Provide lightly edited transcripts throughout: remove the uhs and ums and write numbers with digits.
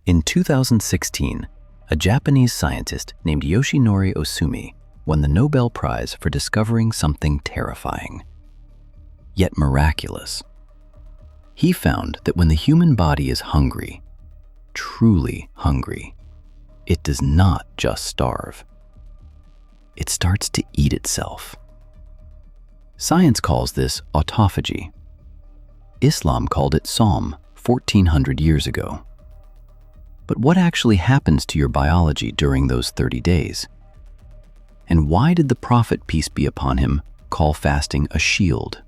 In 2016, a Japanese scientist named Yoshinori Ohsumi won the Nobel Prize for discovering something terrifying, yet miraculous. He found that when the human body is hungry, truly hungry, it does not just starve. It starts to eat itself. Science calls this autophagy. Islam called it Psalm 1400 years ago. But what actually happens to your biology during those 30 days? And why did the Prophet, peace be upon him, call fasting a shield?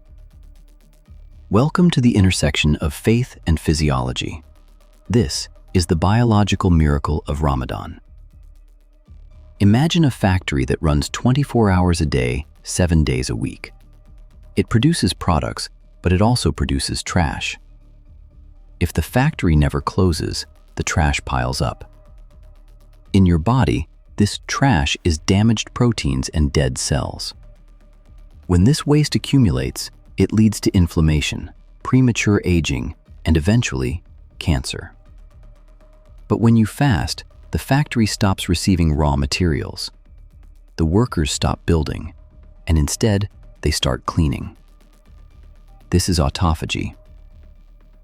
Welcome to the intersection of faith and physiology. This is the biological miracle of Ramadan. Imagine a factory that runs 24 hours a day, 7 days a week. It produces products, but it also produces trash. If the factory never closes, the trash piles up. In your body, this trash is damaged proteins and dead cells. When this waste accumulates, it leads to inflammation, premature aging, and eventually, cancer. But when you fast, the factory stops receiving raw materials. The workers stop building, and instead, they start cleaning. This is autophagy.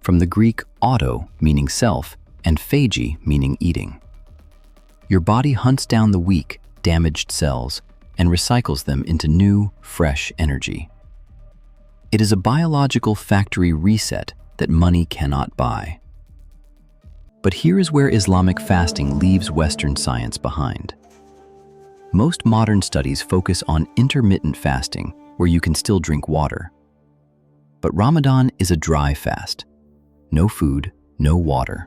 From the Greek auto, meaning self, and phagy, meaning eating. Your body hunts down the weak, damaged cells and recycles them into new, fresh energy. It is a biological factory reset that money cannot buy. But here is where Islamic fasting leaves Western science behind. Most modern studies focus on intermittent fasting, where you can still drink water. But Ramadan is a dry fast. No food, no water.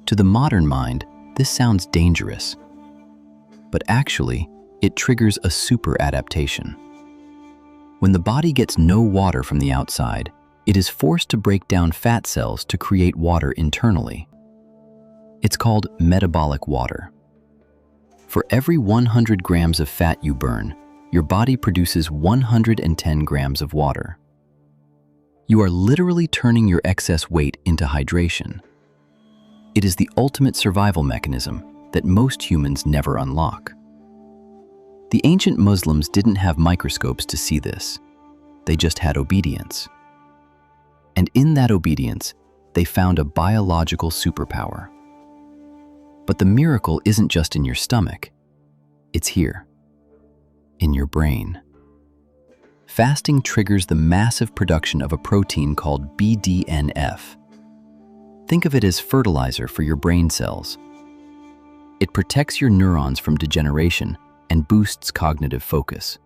To the modern mind, this sounds dangerous. But actually, it triggers a super adaptation. When the body gets no water from the outside, it is forced to break down fat cells to create water internally. It's called metabolic water. For every 100 grams of fat you burn, your body produces 110 grams of water. You are literally turning your excess weight into hydration. It is the ultimate survival mechanism that most humans never unlock. The ancient Muslims didn't have microscopes to see this. They just had obedience. And in that obedience, they found a biological superpower. But the miracle isn't just in your stomach. It's here, in your brain. Fasting triggers the massive production of a protein called BDNF. Think of it as fertilizer for your brain cells. It protects your neurons from degeneration and boosts cognitive focus.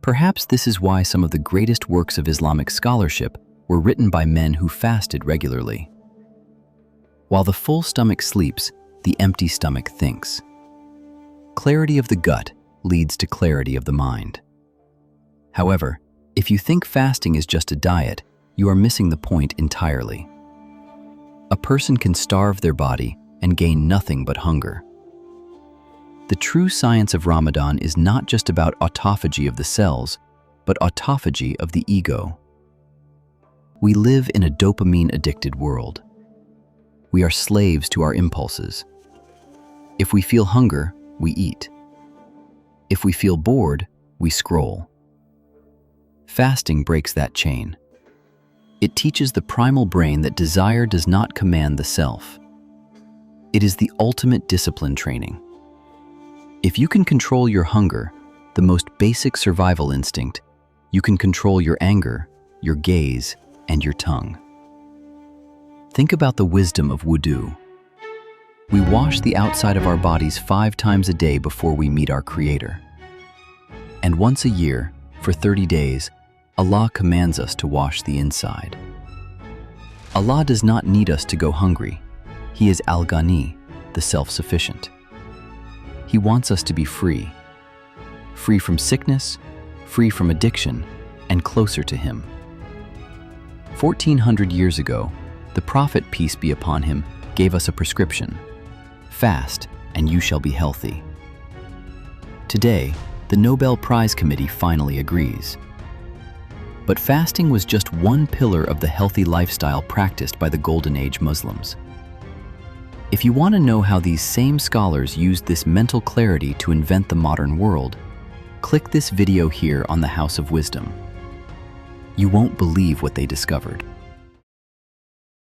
Perhaps this is why some of the greatest works of Islamic scholarship were written by men who fasted regularly. While the full stomach sleeps, the empty stomach thinks. Clarity of the gut leads to clarity of the mind. However, if you think fasting is just a diet, you are missing the point entirely. A person can starve their body and gain nothing but hunger. The true science of Ramadan is not just about autophagy of the cells, but autophagy of the ego. We live in a dopamine-addicted world. We are slaves to our impulses. If we feel hunger, we eat. If we feel bored, we scroll. Fasting breaks that chain. It teaches the primal brain that desire does not command the self. It is the ultimate discipline training. If you can control your hunger, the most basic survival instinct, you can control your anger, your gaze, and your tongue. Think about the wisdom of wudu. We wash the outside of our bodies 5 times a day before we meet our Creator. And once a year, for 30 days, Allah commands us to wash the inside. Allah does not need us to go hungry. He is Al-Ghani, the self-sufficient. He wants us to be free. Free from sickness, free from addiction, and closer to Him. 1400 years ago, the Prophet, peace be upon him, gave us a prescription. Fast, and you shall be healthy. Today, the Nobel Prize Committee finally agrees. But fasting was just one pillar of the healthy lifestyle practiced by the Golden Age Muslims. If you want to know how these same scholars used this mental clarity to invent the modern world, click this video here on the House of Wisdom. You won't believe what they discovered.